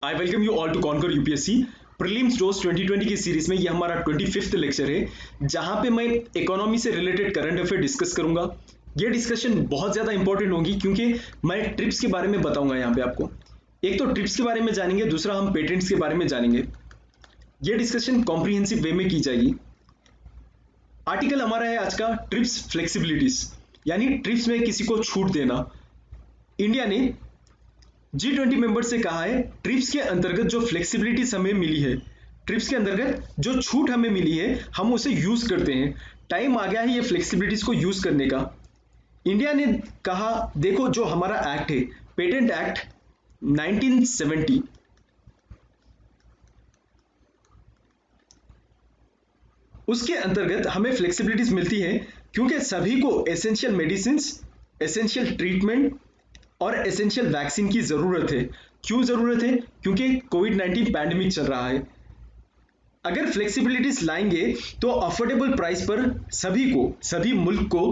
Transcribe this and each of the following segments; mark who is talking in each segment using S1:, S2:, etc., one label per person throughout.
S1: I welcome you all to conquer UPSC prelims dose 2020 की series में ये हमारा 25th लेक्चर है जहां पे मैं इकोनॉमी से रिलेटेड करंट अफेयर डिस्कस करूंगा। ये डिस्कशन बहुत ज्यादा इंपॉर्टेंट होगी क्योंकि मैं ट्रिप्स के बारे में बताऊंगा यहाँ पे आपको। एक तो ट्रिप्स के बारे में जानेंगे, दूसरा हम पेटेंट्स के बारे में जानेंगे। ये डिस्कशन कॉम्प्रिहेंसिव वे में की जाएगी। आर्टिकल हमारा है आज का ट्रिप्स फ्लेक्सिबिलिटीज, यानी ट्रिप्स में किसी को छूट देना। इंडिया ने G20 मेंबर से कहा है ट्रिप्स के अंतर्गत जो फ्लेक्सिबिलिटीज हमें मिली है, ट्रिप्स के अंतर्गत जो छूट हमें मिली है हम उसे यूज करते हैं। टाइम आ गया है ये फ्लेक्सिबिलिटीज को यूज करने का। इंडिया ने कहा देखो जो हमारा एक्ट है, पेटेंट एक्ट 1970, उसके अंतर्गत हमें फ्लेक्सिबिलिटीज मिलती है क्योंकि सभी को एसेंशियल मेडिसिन, एसेंशियल ट्रीटमेंट और एसेंशियल वैक्सीन की जरूरत है। क्यों जरूरत है? क्योंकि कोविड-19 पैंडेमिक चल रहा है। अगर फ्लेक्सिबिलिटीज लाएंगे तो अफोर्डेबल प्राइस पर सभी मुल्क को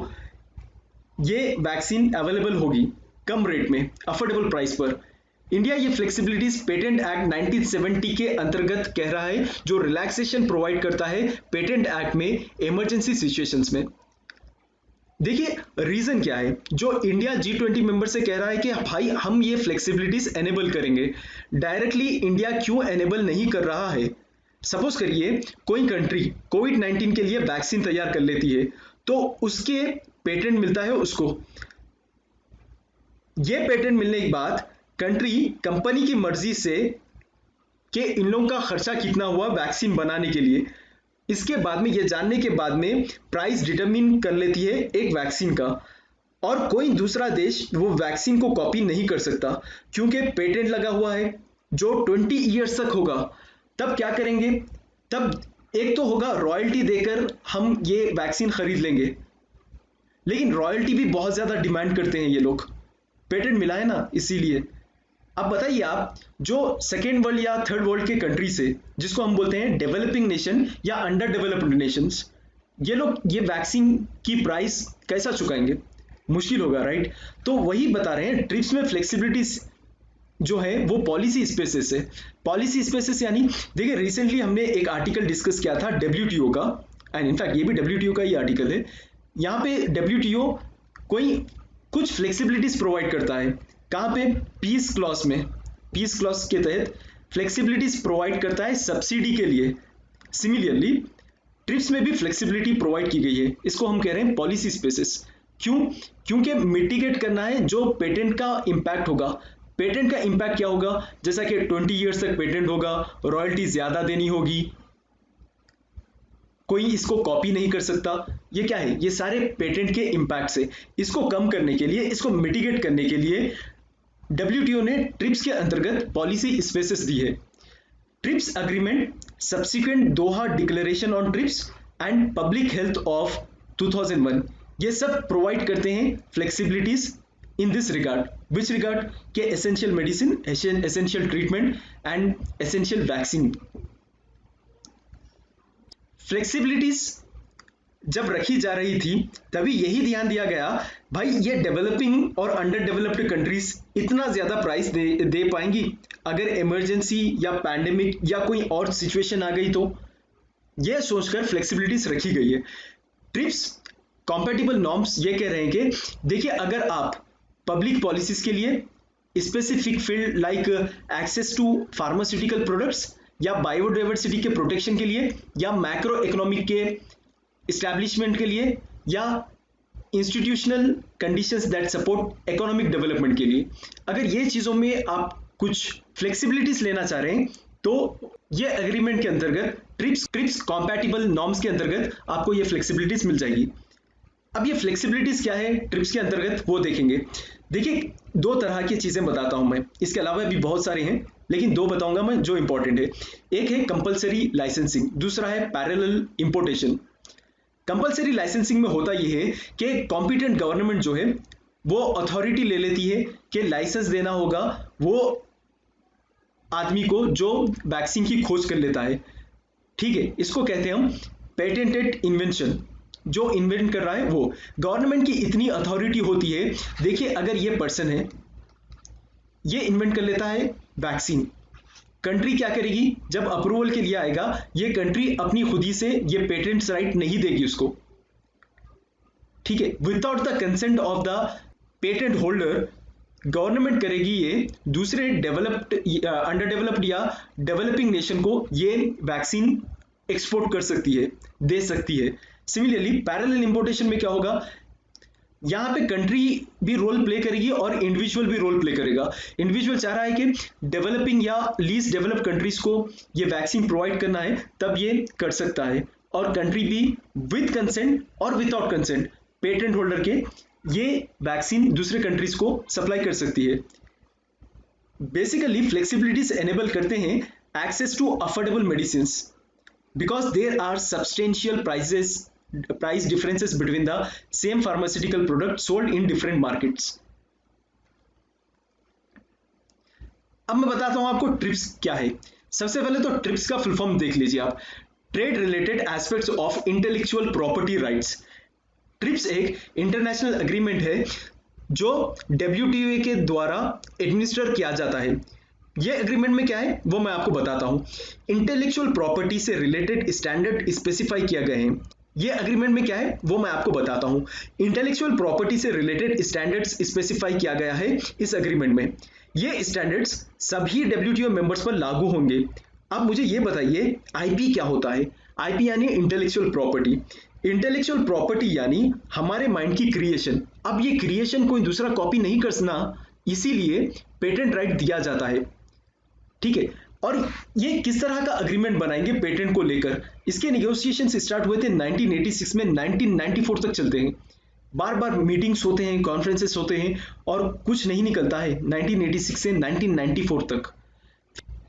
S1: ये वैक्सीन अवेलेबल होगी कम रेट में, अफोर्डेबल प्राइस पर। इंडिया ये फ्लेक्सिबिलिटीज पेटेंट एक्ट 1970 के अंतर्गत कह रहा है, जो रिलैक्सेशन प्रोवाइड करता है पेटेंट एक्ट में इमरजेंसी सिचुएशंस में। देखिए रीजन क्या है जो इंडिया G20 मेंबर से कह रहा है कि भाई हम ये फ्लेक्सिबिलिटीज एनेबल करेंगे। डायरेक्टली इंडिया क्यों एनेबल नहीं कर रहा है? सपोज करिए कोई कंट्री कोविड-19 के लिए वैक्सीन तैयार कर लेती है तो उसके पेटेंट मिलता है उसको। ये पेटेंट मिलने के बाद कंपनी की मर्जी से कि इन लोगों का खर्चा कितना हुआ वैक्सीन बनाने के लिए, इसके बाद में ये जानने के बाद में प्राइस डिटरमिन कर लेती है एक वैक्सीन का, और कोई दूसरा देश वो वैक्सीन को कॉपी नहीं कर सकता क्योंकि पेटेंट लगा हुआ है जो 20 ईयर्स तक होगा। तब क्या करेंगे? तब एक तो होगा रॉयल्टी देकर हम ये वैक्सीन खरीद लेंगे, लेकिन रॉयल्टी भी बहुत ज्यादा डिमांड करते हैं ये लोग, पेटेंट मिला है ना इसीलिए। अब बताइए आप, जो सेकेंड वर्ल्ड या थर्ड वर्ल्ड के कंट्री से, जिसको हम बोलते हैं डेवलपिंग नेशन या अंडर डेवलप्ड नेशंस, ये लोग ये वैक्सीन की प्राइस कैसा चुकाएंगे? मुश्किल होगा, राइट? तो वही बता रहे हैं ट्रिप्स में फ्लेक्सिबिलिटीज जो है वो पॉलिसी स्पेसिस है। पॉलिसी स्पेसिस यानी देखिए रिसेंटली हमने एक आर्टिकल डिस्कस किया था WTO का, एंड इनफैक्ट ये भी WTO का ही आर्टिकल है। यहाँ पे WTO कोई कुछ फ्लेक्सिबिलिटीज प्रोवाइड करता है। कहाँ पे? पीस क्लॉज में, पीस क्लॉज के तहत फ्लेक्सिबिलिटीज प्रोवाइड करता है सब्सिडी के लिए। सिमिलरली ट्रिप्स में भी फ्लेक्सिबिलिटी प्रोवाइड की गई है, इसको हम कह रहे हैं पॉलिसी स्पेसिस। क्यों? क्योंकि मिटिगेट करना है जो पेटेंट का इंपैक्ट होगा। पेटेंट का इंपैक्ट क्या होगा? जैसा कि 20 ईयर्स तक पेटेंट होगा, रॉयल्टी ज्यादा देनी होगी, कोई इसको कॉपी नहीं कर सकता। ये क्या है? ये सारे पेटेंट के इंपैक्ट से, इसको कम करने के लिए, इसको मिटिगेट करने के लिए WTO ने ट्रिप्स के अंतर्गत पॉलिसी स्पेसिस दी है। TRIPS agreement, subsequent Doha declaration on TRIPS and public health of 2001, ये सब प्रोवाइड करते हैं flexibilities in this regard. Which regard? के essential medicine, essential treatment and essential vaccine. Flexibilities जब रखी जा रही थी तभी यही ध्यान दिया गया, भाई ये डेवलपिंग और अंडर डेवलप्ड कंट्रीज इतना ज्यादा प्राइस दे पाएंगी अगर इमरजेंसी या पैंडेमिक या कोई और सिचुएशन आ गई तो। यह सोचकर फ्लेक्सिबिलिटीज रखी गई है। ट्रिप्स कॉम्पेटिबल नॉर्म्स ये कह रहे हैं कि देखिए अगर आप पब्लिक पॉलिसीज के लिए specific field like access to pharmaceutical products या बायोडाइवर्सिटी के प्रोटेक्शन के लिए या मैक्रो इकोनॉमिक के इस्टेब्लिशमेंट के लिए या institutional conditions that support economic development के लिए, अगर ये चीजों में आप कुछ फ्लेक्सिबिलिटीज लेना चाह रहे हैं तो ये एग्रीमेंट के अंतर्गत ट्रिप्स कॉम्पैटिबल नॉर्म्स के अंतर्गत आपको ये फ्लेक्सिबिलिटीज मिल जाएगी। अब ये फ्लेक्सिबिलिटीज क्या है ट्रिप्स के अंतर्गत वो देखेंगे। देखिए दो तरह की चीजें बताता हूं मैं, इसके अलावा भी बहुत सारे हैं लेकिन दो बताऊंगा मैं जो इंपॉर्टेंट है। एक है कंपलसरी लाइसेंसिंग, दूसरा है पैरेलल इंपोर्टेशन। कंपलसरी लाइसेंसिंग में होता यह है कि कॉम्पिटेंट गवर्नमेंट जो है वो अथॉरिटी ले लेती है कि लाइसेंस देना होगा वो आदमी को जो वैक्सीन की खोज कर लेता है। ठीक है, इसको कहते हैं हम पेटेंटेड इन्वेंशन। जो इन्वेंट कर रहा है वो, गवर्नमेंट की इतनी अथॉरिटी होती है। देखिए अगर ये पर्सन है, ये इन्वेंट कर लेता है वैक्सीन, कंट्री क्या करेगी, जब अप्रूवल के लिए आएगा ये कंट्री अपनी खुदी से ये पेटेंट्स राइट नहीं देगी उसको, ठीक है। Without the consent of the patent holder government करेगी ये दूसरे डेवलप्ड अंडर डेवलप्ड या डेवलपिंग नेशन को ये वैक्सीन एक्सपोर्ट कर सकती है, दे सकती है। सिमिलरली पैरेलल इंपोर्टेशन में क्या होगा, यहाँ पे कंट्री भी रोल प्ले करेगी और इंडिविजुअल भी रोल प्ले करेगा। इंडिविजुअल चाह रहा है कि डेवलपिंग या लीस्ट डेवलप कंट्रीज को ये वैक्सीन प्रोवाइड करना है, तब ये कर सकता है। और कंट्री भी विद कंसेंट और विदाउट कंसेंट पेटेंट होल्डर के ये वैक्सीन दूसरे कंट्रीज को सप्लाई कर सकती है। बेसिकली फ्लेक्सिबिलिटीज एनेबल करते हैं access to affordable medicine because there are substantial price differences between the same pharmaceutical product sold in different markets. अब मैं बताता हूं आपको ट्रिप्स क्या है। सबसे पहले तो ट्रिप्स का फुल फॉर्म देख लीजिए आप, trade related aspects of intellectual property rights. Trips एक इंटरनेशनल एग्रीमेंट है जो WTO के द्वारा एडमिनिस्टर किया जाता है। ये एग्रीमेंट में क्या है वो मैं आपको बताता हूं। इंटेलेक्चुअल प्रॉपर्टी से रिलेटेड स्टैंडर्ड स्पेसिफाई किया गए हैं। ये एग्रीमेंट में क्या है वो मैं आपको बताता हूं। इंटेलेक्चुअल प्रॉपर्टी से रिलेटेड स्टैंडर्ड्स स्पेसिफाई किया गया है इस एग्रीमेंट में। ये स्टैंडर्ड्स सभी WTO मेंबर्स पर लागू होंगे। अब मुझे ये बताइए IP क्या होता है। IP यानी इंटेलेक्चुअल प्रॉपर्टी। इंटेलेक्चुअल प्रॉपर्टी यानी हमारे माइंड की क्रिएशन। अब ये क्रिएशन कोई दूसरा कॉपी नहीं करना, इसीलिए पेटेंट राइट दिया जाता है, ठीक है। और ये किस तरह का अग्रीमेंट बनाएंगे पेटेंट को लेकर, इसके नेगोशिएशंस स्टार्ट हुए थे 1986 में, 1994 तक चलते हैं। बार बार मीटिंग्स होते हैं, कॉन्फ्रेंसेस होते हैं और कुछ नहीं निकलता है 1986 से 1994 तक।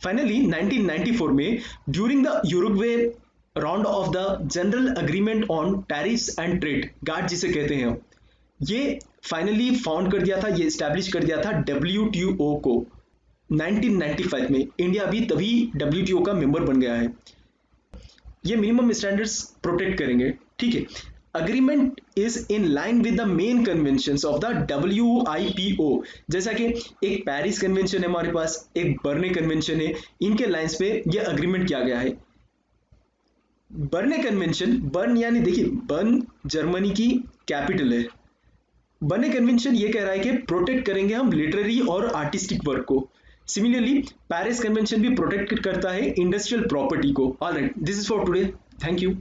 S1: फाइनली 1994 में during the Uruguay round of the general agreement on tariffs and trade, guard जिसे कहते हैं, ये फाइनली फाउंड कर दिया था, ये एस्टैब्लिश कर दिया था WTO को 1995 में। इंडिया भी तभी WTO का मेंबर बन गया है। ये मिनिमम स्टैंडर्ड्स प्रोटेक्ट करेंगे, ठीक है। Agreement is in line with the main conventions of the WIPO। जैसा कि एक पेरिस कन्वेंशन है हमारे पास, एक बर्ने कन्वेंशन है, इनके लाइंस पे ये अग्रीमेंट किया गया है। बर्ने कन्वेंशन, बर्न यानी देखिए बर्न जर्मनी की कैपिटल है। बर्ने कन्वेंशन ये कह रहा है कि प्रोटेक्ट करेंगे हम लिटरेरी और आर्टिस्टिक वर्क को। सिमिलरली पेरिस कन्वेंशन भी प्रोटेक्ट करता है इंडस्ट्रियल प्रॉपर्टी को। Alright, this is for today, thank you.